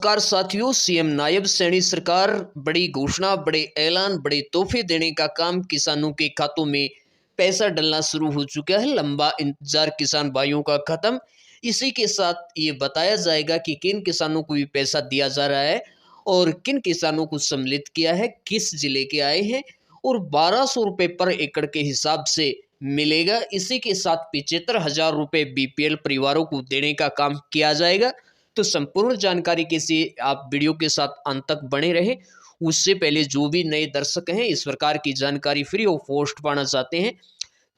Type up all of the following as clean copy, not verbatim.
नमस्कार साथियों, सीएम नायब सैनी सरकार बड़ी घोषणा, बड़े ऐलान, बड़े तोहफे देने का काम। किसानों के खातों में पैसा डलना शुरू हो चुका है। लंबा इंतजार किसान भाइयों का खत्म। इसी के साथ ये बताया जाएगा कि किन किसानों को भी पैसा दिया जा रहा है और किन किसानों को सम्मिलित किया है, किस जिले के आए हैं और 1200 रुपये पर एकड़ के हिसाब से मिलेगा। इसी के साथ 75,000 रुपये बीपीएल परिवारों को देने का काम किया जाएगा। तो संपूर्ण जानकारी के लिए आप वीडियो के साथ अंत तक बने रहें। उससे पहले जो भी नए दर्शक हैं, इस प्रकार की जानकारी फ्री ऑफ कॉस्ट पाना चाहते हैं,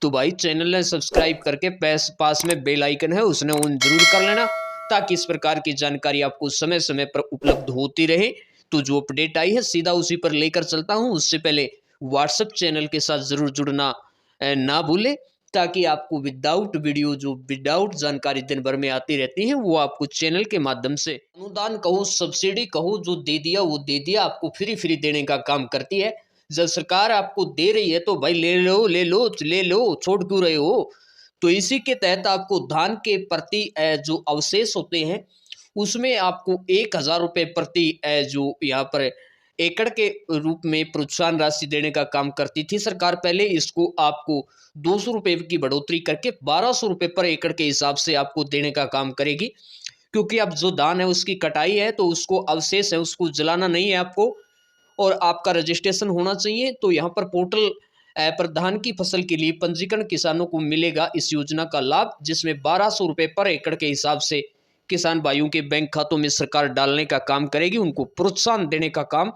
तो भाई चैनल ने सब्सक्राइब करके पास में बेल आइकन है उसने ऑन जरूर कर लेना, ताकि इस प्रकार की जानकारी आपको समय समय पर उपलब्ध होती रहे। तो जो अपडेट आई है सीधा उसी पर लेकर चलता हूँ। उससे पहले व्हाट्सएप चैनल के साथ जरूर जुड़ना ना भूलें, ताकि आपको विदाउट जानकारी दिन भर में आती रहती है, वो आपको चैनल के माध्यम से अनुदान कहो, सब्सिडी कहो, जो दे दिया वो दे दिया, आपको फ्री देने का काम करती है। जब सरकार आपको दे रही है तो भाई ले लो ले लो ले लो, छोड़ क्यों रहे हो। तो इसी के तहत आपको धान के प्रति जो अवशेष होते हैं उसमें आपको 1,000 रुपये प्रति जो यहाँ पर एकड़ के रूप में प्रोत्साहन राशि देने का काम करती थी सरकार पहले। इसको आपको 200 रुपये की बढ़ोतरी करके 1200 रुपये पर एकड़ के हिसाब से आपको देने का काम करेगी। क्योंकि अब जो धान है उसकी कटाई है तो उसको अवशेष है उसको जलाना नहीं है आपको, और आपका रजिस्ट्रेशन होना चाहिए। तो यहाँ पर पोर्टल पर धान की फसल के लिए पंजीकरण किसानों को मिलेगा इस योजना का लाभ, जिसमें 1200 रुपये पर एकड़ के हिसाब से किसान भाइयों के बैंक खातों में सरकार डालने का काम करेगी, उनको प्रोत्साहन देने का काम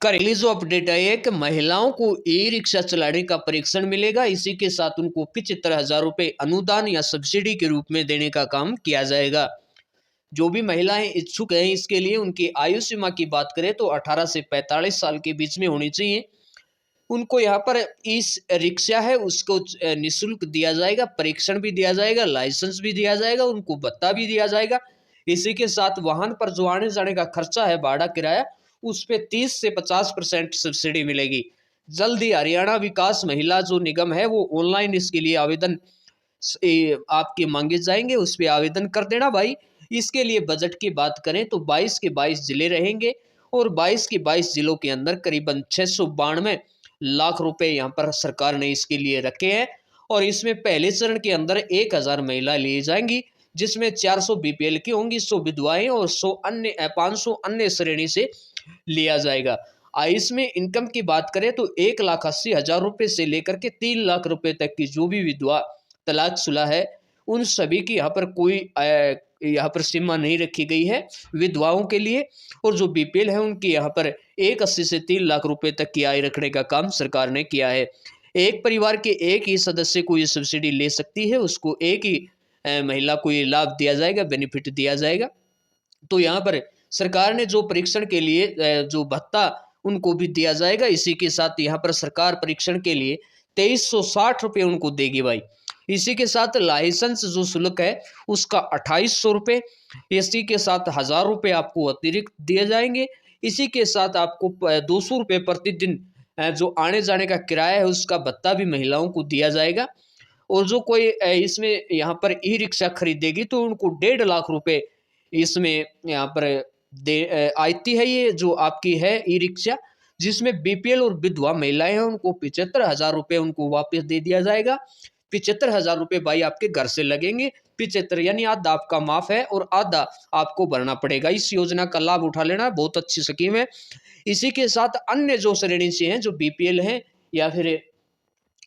करेगी। जो अपडेट आई है कि महिलाओं को ई रिक्शा चलाने का परीक्षण मिलेगा। इसी के साथ उनको 75,000 रुपये अनुदान या सब्सिडी के रूप में देने का काम किया जाएगा। जो भी महिलाएं इच्छुक हैं इसके लिए, उनकी आयु सीमा की बात करें तो 18 से 45 साल के बीच में होनी चाहिए। उनको यहाँ पर इस रिक्शा है उसको निःशुल्क दिया जाएगा, परीक्षण भी दिया जाएगा, लाइसेंस भी दिया जाएगा, उनको भत्ता भी दिया जाएगा। इसी के साथ वाहन पर जो आने जाने का खर्चा है, भाड़ा किराया, उस पर 30 से 50% सब्सिडी मिलेगी। जल्द ही हरियाणा विकास महिला जो निगम है वो ऑनलाइन इसके लिए आवेदन आपके मांगे जाएंगे, उस पर आवेदन कर देना भाई। इसके लिए बजट की बात करें तो 22 के 22 जिले रहेंगे और 22 के 22 जिलों के अंदर करीबन 692 लाख रुपए यहाँ पर सरकार ने इसके लिए रखे हैं। और इसमें पहले चरण के अंदर 1,000 महिला लिए जाएंगी, जिसमें 400 बीपीएल की होंगी, 100 विधवाएं और 500 अन्य श्रेणी से लिया जाएगा। इसमें इनकम की बात करें तो 1,80,000 रुपये से लेकर के 3 लाख रुपए तक की जो भी विधवा तलाकशुदा है उन सभी की यहाँ पर कोई यहाँ पर सीमा नहीं रखी गई है विधवाओं के लिए। और जो बीपीएल है उनकी यहाँ पर 1,80 से 3 लाख रुपए तक की आय रखने का काम सरकार ने किया है। एक परिवार के एक ही सदस्य को ये सब्सिडी ले सकती है, उसको एक ही महिला को ये लाभ दिया जाएगा, बेनिफिट दिया जाएगा। तो यहाँ पर सरकार ने जो परीक्षण के लिए जो भत्ता उनको भी दिया जाएगा। इसी के साथ यहाँ पर सरकार परीक्षण के लिए 2360 रुपये उनको देगी भाई। इसी के साथ लाइसेंस जो शुल्क है उसका 2800 रुपये, इसी के साथ 1,000 रुपये आपको अतिरिक्त दिए जाएंगे। इसी के साथ आपको 200 रुपये प्रतिदिन जो आने जाने का किराया है उसका भत्ता भी महिलाओं को दिया जाएगा। और जो कोई इसमें यहाँ पर ई रिक्शा खरीदेगी तो उनको 1.5 लाख रुपए इसमें यहाँ पर आती है। ये जो आपकी है ई रिक्शा, जिसमें बीपीएल और विधवा महिलाएं हैं उनको 75,000 रुपये उनको वापस दे दिया जाएगा। 75,000 रुपये भाई आपके घर से लगेंगे। 75 यानी आधा आपका माफ है और आधा आपको भरना पड़ेगा। इस योजना का लाभ उठा लेना, बहुत अच्छी स्कीम है। इसी के साथ अन्य जो श्रेणी से हैं, जो बीपीएल हैं या फिर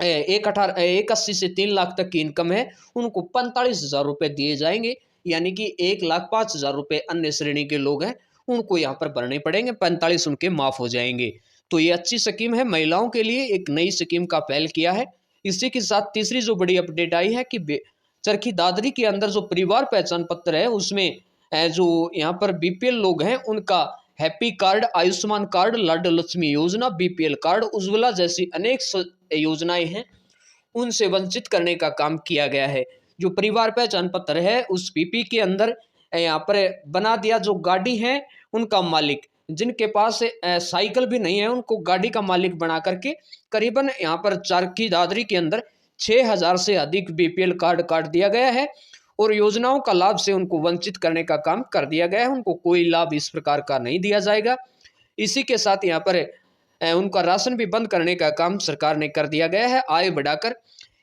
1,80 से 3 लाख तक की इनकम है, उनको 45,000 रुपये दिए जाएंगे। यानी कि 1,05,000 रुपये अन्य श्रेणी के लोग हैं उनको यहाँ पर भरने पड़ेंगे, 45 उनके माफ हो जाएंगे। तो ये अच्छी स्कीम है, महिलाओं के लिए एक नई स्कीम का पहल किया है। इसी के साथ तीसरी जो बड़ी अपडेट आई है कि चरखी दादरी के अंदर जो परिवार पहचान पत्र है उसमें जो यहाँ पर बीपीएल लोग हैं उनका हैप्पी कार्ड, आयुष्मान कार्ड, लाडली लक्ष्मी योजना, बीपीएल कार्ड, उज्ज्वला जैसी अनेक योजनाएं हैं, उनसे वंचित करने का काम किया गया है। जो परिवार पहचान पत्र है उस पीपी के अंदर यहाँ पर बना दिया। जो गाड़ी है उनका मालिक, जिनके पास साइकिल भी नहीं है, उनको गाड़ी का मालिक बना करके करीबन यहाँ पर चरखी दादरी के अंदर 6,000 से अधिक बीपीएल कार्ड काट दिया गया है। और योजनाओं का लाभ से उनको वंचित करने का काम कर दिया गया है। उनको कोई लाभ इस प्रकार का नहीं दिया जाएगा। इसी के साथ यहाँ पर उनका राशन भी बंद करने का काम सरकार ने कर दिया गया है आय बढ़ाकर।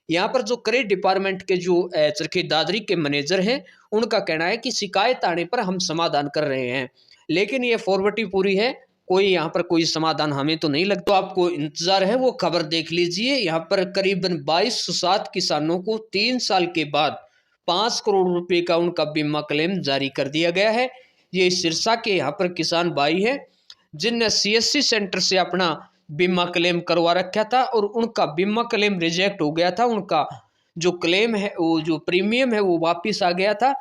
यहाँ पर जो क्रेडिट डिपार्टमेंट के जो चरखी दादरी के मैनेजर हैं, उनका कहना है कि शिकायत आने पर हम समाधान कर रहे हैं, लेकिन ये फॉर्मेलिटी पूरी है, कोई यहाँ पर कोई समाधान हमें तो नहीं लगता। तो आपको इंतजार है वो खबर देख लीजिए। यहाँ पर करीबन 2207 किसानों को 3 साल के बाद 5 करोड़ रुपए का उनका बीमा क्लेम जारी कर दिया गया है। ये सिरसा के यहाँ पर किसान भाई है जिनने CSC सेंटर से अपना बीमा क्लेम करवा रखा था और उनका बीमा क्लेम रिजेक्ट हो गया था। उनका जो क्लेम है, वो जो प्रीमियम है, वो वापस आ गया था।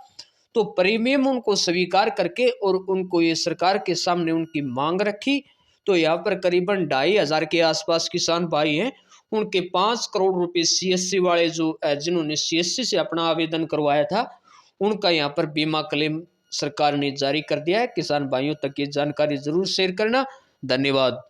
तो प्रीमियम उनको स्वीकार करके और उनको ये सरकार के सामने उनकी मांग रखी। तो यहाँ पर करीबन 2500 के आसपास किसान भाई हैं, उनके 5 करोड़ रुपए CSC वाले जो जिन्होंने CSC से अपना आवेदन करवाया था, उनका यहाँ पर बीमा क्लेम सरकार ने जारी कर दिया है। किसान भाइयों तक ये जानकारी जरूर शेयर करना। धन्यवाद।